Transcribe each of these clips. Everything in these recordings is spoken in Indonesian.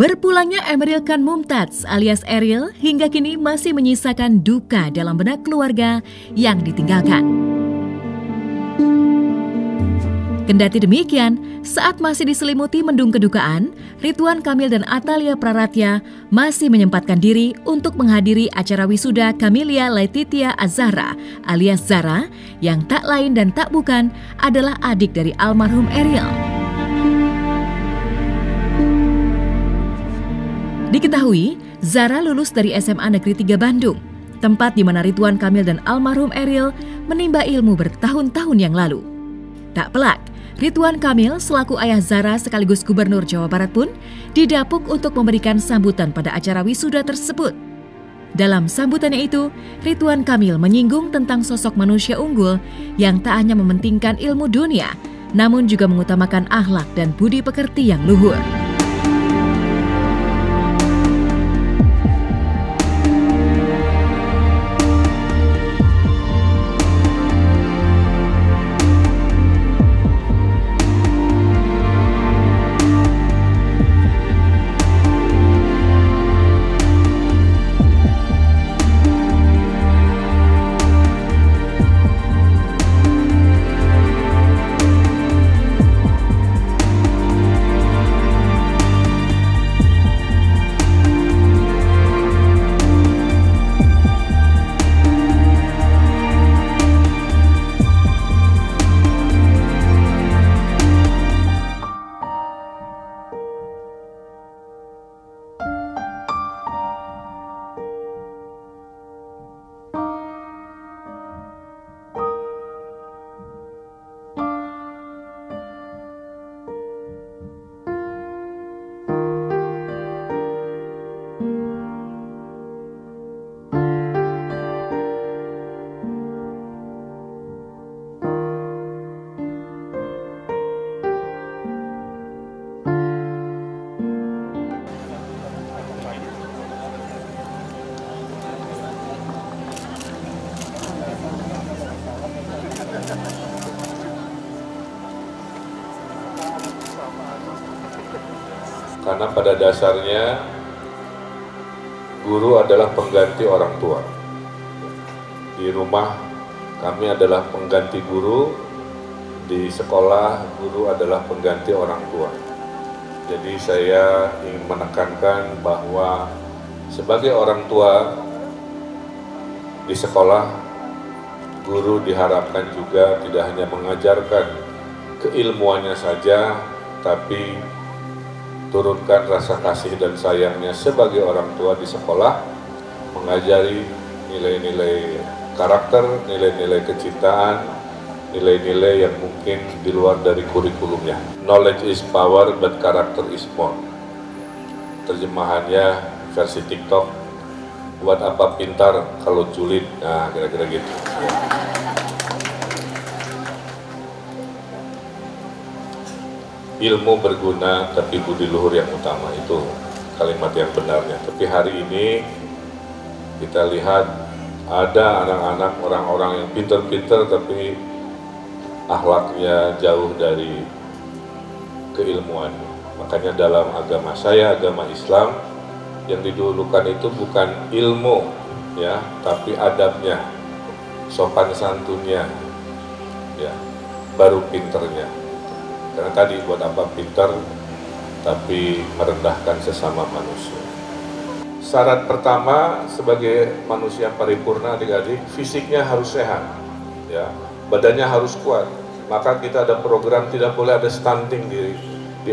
Berpulangnya Emeril Khan Mumtaz alias Eril hingga kini masih menyisakan duka dalam benak keluarga yang ditinggalkan. Kendati demikian, saat masih diselimuti mendung kedukaan, Ridwan Kamil dan Atalia Praratya masih menyempatkan diri untuk menghadiri acara wisuda Camelia Laetitia Az-Zahra alias Zara yang tak lain dan tak bukan adalah adik dari almarhum Eril. Diketahui, Zara lulus dari SMA Negeri 3 Bandung, tempat di mana Ridwan Kamil dan almarhum Eril menimba ilmu bertahun-tahun yang lalu. Tak pelak, Ridwan Kamil selaku ayah Zara sekaligus Gubernur Jawa Barat pun didapuk untuk memberikan sambutan pada acara wisuda tersebut. Dalam sambutannya itu, Ridwan Kamil menyinggung tentang sosok manusia unggul yang tak hanya mementingkan ilmu dunia, namun juga mengutamakan akhlak dan budi pekerti yang luhur. Karena pada dasarnya guru adalah pengganti orang tua. Di rumah kami adalah pengganti guru, di sekolah guru adalah pengganti orang tua. Jadi saya ingin menekankan bahwa sebagai orang tua di sekolah, guru diharapkan juga tidak hanya mengajarkan keilmuannya saja, tapi turunkan rasa kasih dan sayangnya sebagai orang tua di sekolah, mengajari nilai-nilai karakter, nilai-nilai kecintaan, nilai-nilai yang mungkin di luar dari kurikulumnya. Knowledge is power, but character is more. Terjemahannya versi TikTok, buat apa pintar kalau julid, nah kira-kira gitu. Ilmu berguna tapi budi luhur yang utama, itu kalimat yang benarnya. Tapi hari ini kita lihat ada anak-anak, orang-orang yang pintar-pintar tapi akhlaknya jauh dari keilmuan. Makanya dalam agama saya, agama Islam, yang didulukan itu bukan ilmu ya, tapi adabnya, sopan santunnya ya, baru pinternya. Karena tadi buat apa pintar tapi merendahkan sesama manusia. Syarat pertama sebagai manusia paripurna adik-adik, fisiknya harus sehat ya, badannya harus kuat. Maka kita ada program tidak boleh ada stunting di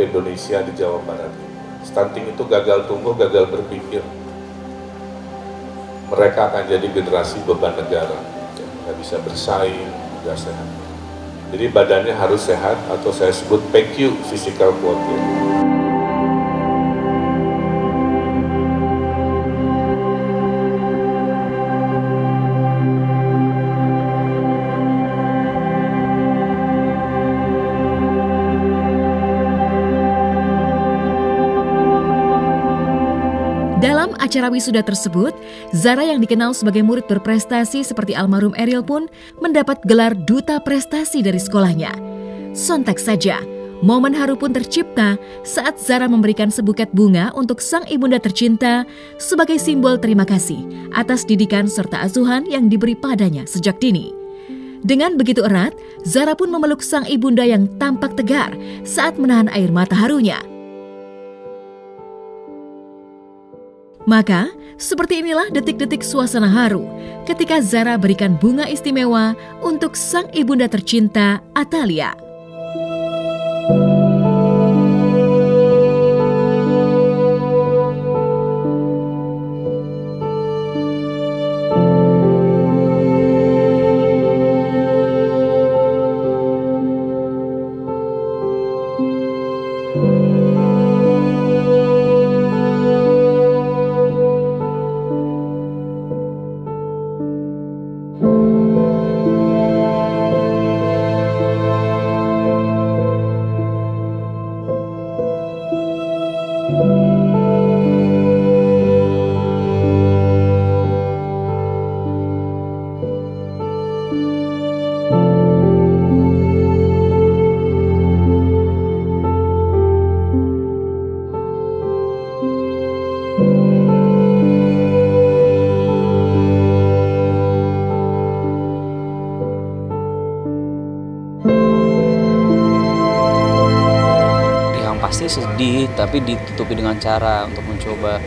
Indonesia, di Jawa Barat. Stunting itu gagal tumbuh, gagal berpikir. Mereka akan jadi generasi beban negara, nggak bisa bersaing, nggak sehat. Jadi badannya harus sehat, atau saya sebut PQ, physical quotient. Dalam acara wisuda tersebut, Zara yang dikenal sebagai murid berprestasi seperti almarhum Eril pun mendapat gelar duta prestasi dari sekolahnya. Sontak saja, Momen haru pun tercipta saat Zara memberikan sebuket bunga untuk sang ibunda tercinta sebagai simbol terima kasih atas didikan serta asuhan yang diberi padanya sejak dini. Dengan begitu erat, Zara pun memeluk sang ibunda yang tampak tegar saat menahan air mata harunya. Maka, seperti inilah detik-detik suasana haru ketika Zara berikan bunga istimewa untuk sang ibunda tercinta, Atalia. Pasti sedih, tapi ditutupi dengan cara untuk mencoba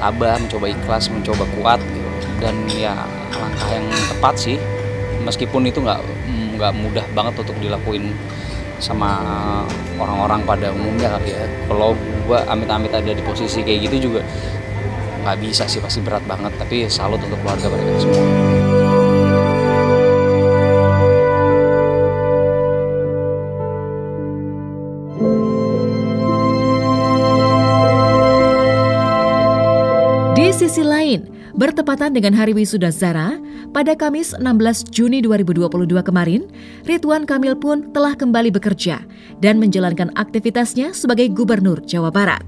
tabah, mencoba ikhlas, mencoba kuat gitu. Dan ya langkah yang tepat sih, meskipun itu nggak mudah banget untuk dilakuin sama orang-orang pada umumnya kali ya. Kalau gua amit-amit ada di posisi kayak gitu juga nggak bisa sih, pasti berat banget. Tapi salut untuk keluarga mereka semua. Di sisi lain, bertepatan dengan hari wisuda Zara, pada Kamis 16 Juni 2022 kemarin, Ridwan Kamil pun telah kembali bekerja dan menjalankan aktivitasnya sebagai Gubernur Jawa Barat.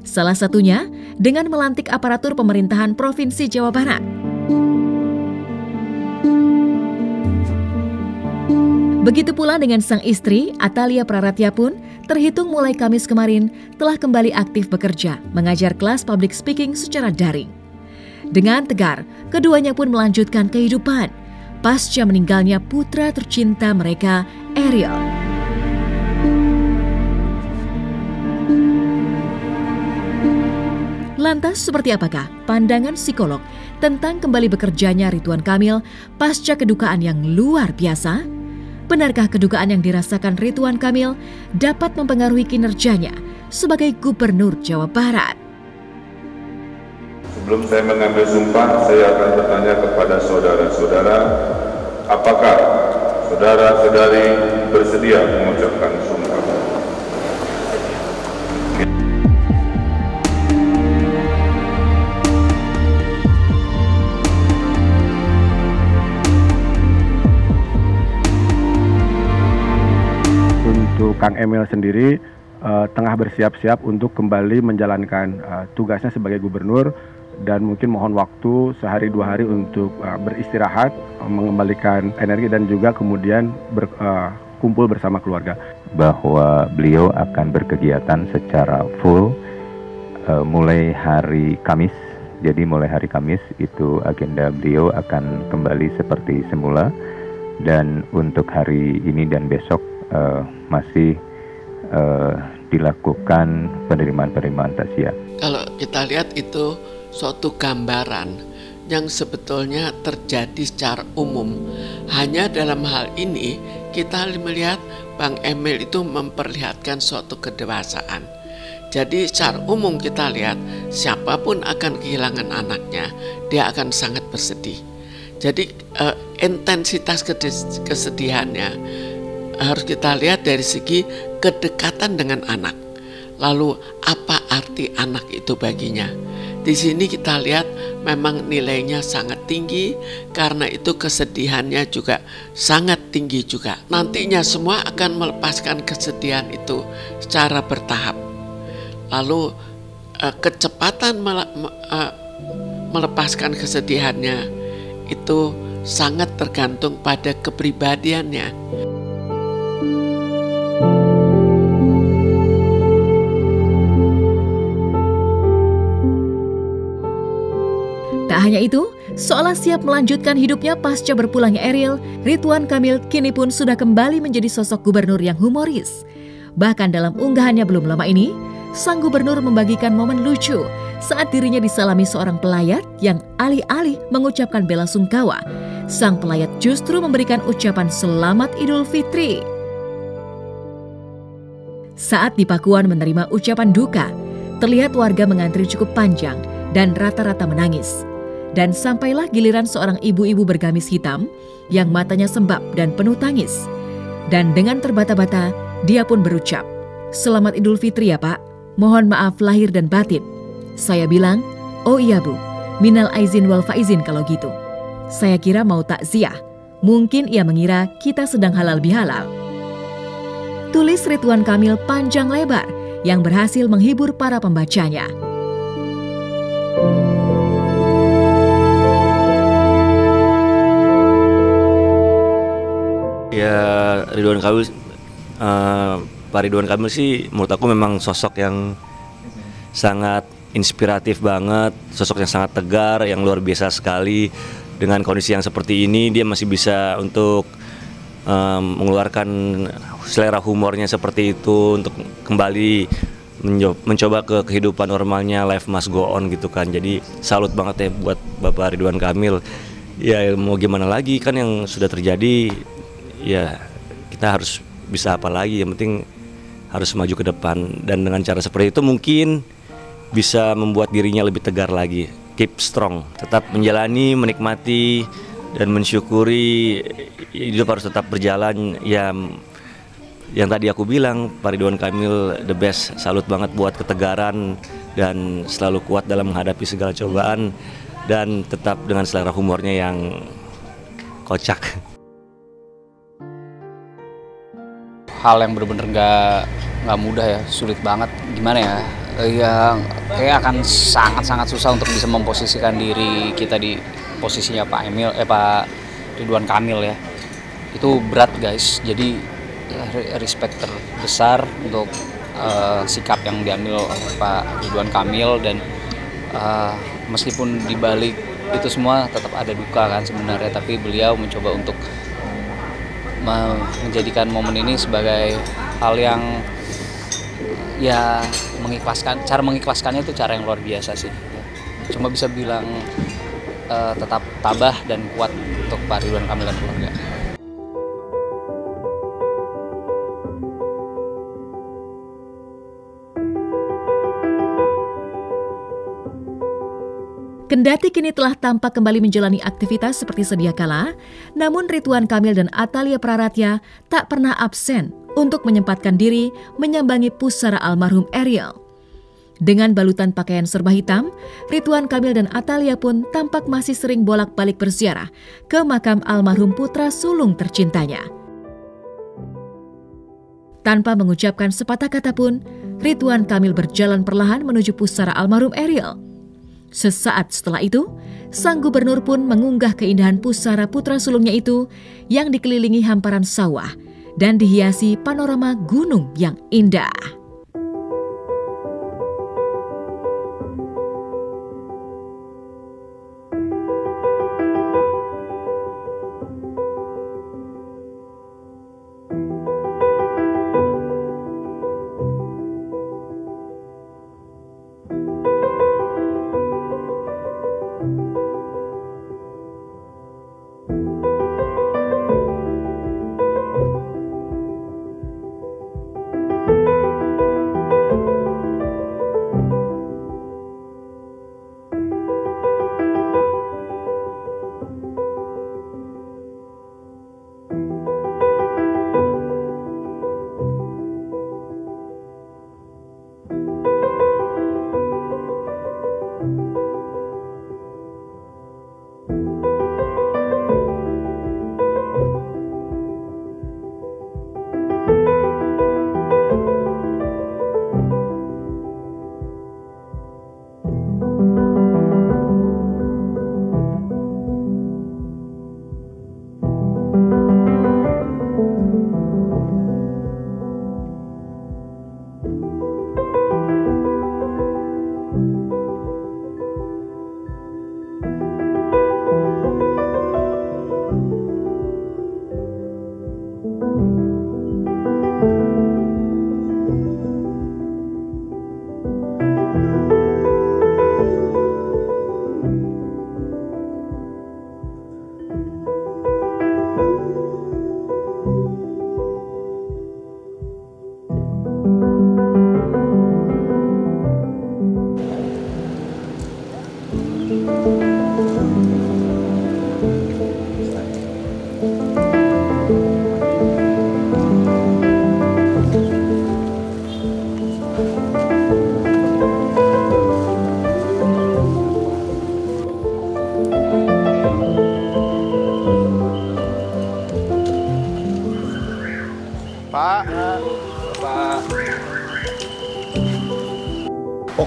Salah satunya dengan melantik aparatur pemerintahan Provinsi Jawa Barat. Begitu pula dengan sang istri, Atalia Praratya pun terhitung mulai Kamis kemarin telah kembali aktif bekerja, mengajar kelas public speaking secara daring. Dengan tegar, keduanya pun melanjutkan kehidupan pasca meninggalnya putra tercinta mereka, Ariel. Lantas seperti apakah pandangan psikolog tentang kembali bekerjanya Ridwan Kamil pasca kedukaan yang luar biasa? Benarkah kedukaan yang dirasakan Ridwan Kamil dapat mempengaruhi kinerjanya sebagai Gubernur Jawa Barat? Sebelum saya mengambil sumpah, saya akan bertanya kepada saudara-saudara, apakah saudara-saudari bersedia mengucapkan sumpah? Untuk Kang Emil sendiri tengah bersiap-siap untuk kembali menjalankan tugasnya sebagai gubernur, dan mungkin mohon waktu sehari dua hari untuk beristirahat, mengembalikan energi dan juga kemudian kumpul bersama keluarga. Bahwa beliau akan berkegiatan secara full mulai hari Kamis. Jadi mulai hari Kamis itu agenda beliau akan kembali seperti semula, dan untuk hari ini dan besok masih dilakukan penerimaan takziah. Kalau kita lihat itu suatu gambaran yang sebetulnya terjadi secara umum. Hanya dalam hal ini kita melihat Bang Emil itu memperlihatkan suatu kedewasaan. Jadi secara umum kita lihat siapapun akan kehilangan anaknya, dia akan sangat bersedih. Jadi intensitas kesedihannya harus kita lihat dari segi kedekatan dengan anak. Lalu apa arti anak itu baginya? Di sini kita lihat memang nilainya sangat tinggi, karena itu kesedihannya juga sangat tinggi juga. Nantinya semua akan melepaskan kesedihan itu secara bertahap. Lalu kecepatan melepaskan kesedihannya itu sangat tergantung pada kepribadiannya. Tak hanya itu, seolah siap melanjutkan hidupnya pasca berpulangnya Ariel, Ridwan Kamil kini pun sudah kembali menjadi sosok gubernur yang humoris. Bahkan dalam unggahannya belum lama ini, sang gubernur membagikan momen lucu saat dirinya disalami seorang pelayat yang alih-alih mengucapkan bela sungkawa, sang pelayat justru memberikan ucapan Selamat Idul Fitri. Saat di Pakuan menerima ucapan duka, terlihat warga mengantri cukup panjang dan rata-rata menangis. Dan sampailah giliran seorang ibu-ibu bergamis hitam yang matanya sembab dan penuh tangis. Dan dengan terbata-bata, dia pun berucap, "Selamat Idul Fitri ya Pak, mohon maaf lahir dan batin." Saya bilang, "Oh iya Bu, minal aizin wal faizin kalau gitu." Saya kira mau takziah, mungkin ia mengira kita sedang halal bihalal. Tulis Ridwan Kamil panjang lebar yang berhasil menghibur para pembacanya. Ya, Ridwan Kamil, Pak Ridwan Kamil sih menurut aku memang sosok yang sangat inspiratif banget, sosok yang sangat tegar, yang luar biasa sekali. Dengan kondisi yang seperti ini, dia masih bisa untuk mengeluarkan selera humornya seperti itu untuk kembali mencoba ke kehidupan normalnya, life must go on gitu kan. Jadi salut banget ya buat Bapak Ridwan Kamil. Ya mau gimana lagi, kan yang sudah terjadi, ya kita harus bisa apa lagi, yang penting harus maju ke depan. Dan dengan cara seperti itu mungkin bisa membuat dirinya lebih tegar lagi. Keep strong, tetap menjalani, menikmati, dan mensyukuri. Hidup harus tetap berjalan. Ya, yang tadi aku bilang, Pak Ridwan Kamil the best. Salut banget buat ketegaran dan selalu kuat dalam menghadapi segala cobaan, dan tetap dengan selera humornya yang kocak. Hal yang bener-bener nggak mudah ya, sulit banget. Gimana ya? Ya kayak akan sangat-sangat susah untuk bisa memposisikan diri kita di posisinya Pak Ridwan Kamil ya. Itu berat guys. Jadi respect terbesar untuk sikap yang diambil oleh Pak Ridwan Kamil, dan meskipun dibalik itu semua tetap ada duka kan sebenarnya, tapi beliau mencoba untuk menjadikan momen ini sebagai hal yang ya mengikhlaskan. Cara mengikhlaskannya itu cara yang luar biasa sih. Cuma bisa bilang tetap tabah dan kuat untuk Pak Ridwan Kamil dan keluarga. Kendati kini telah tampak kembali menjalani aktivitas seperti sedia kala, namun Ridwan Kamil dan Atalia Praratya tak pernah absen untuk menyempatkan diri menyambangi pusara almarhum Ariel. Dengan balutan pakaian serba hitam, Ridwan Kamil dan Atalia pun tampak masih sering bolak-balik berziarah ke makam almarhum putra sulung tercintanya. Tanpa mengucapkan sepatah kata pun, Ridwan Kamil berjalan perlahan menuju pusara almarhum Ariel. Sesaat setelah itu, sang gubernur pun mengunggah keindahan pusara putra sulungnya itu yang dikelilingi hamparan sawah dan dihiasi panorama gunung yang indah.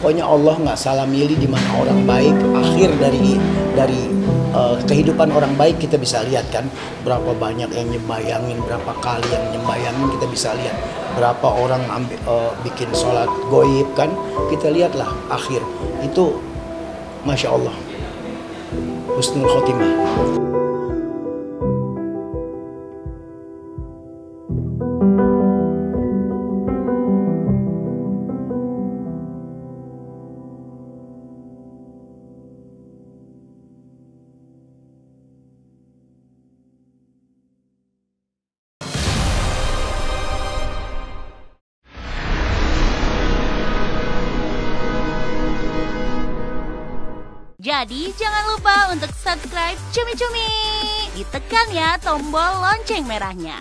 Pokoknya Allah nggak salah milih di mana orang baik. Akhir dari kehidupan orang baik kita bisa lihat kan, berapa banyak yang nyembayangin, berapa kali yang nyembayangin, kita bisa lihat berapa orang bikin sholat goib kan, kita lihatlah akhir itu, Masya Allah, husnul khotimah. Jadi jangan lupa untuk subscribe Cumi Cumi. Ditekan ya tombol lonceng merahnya.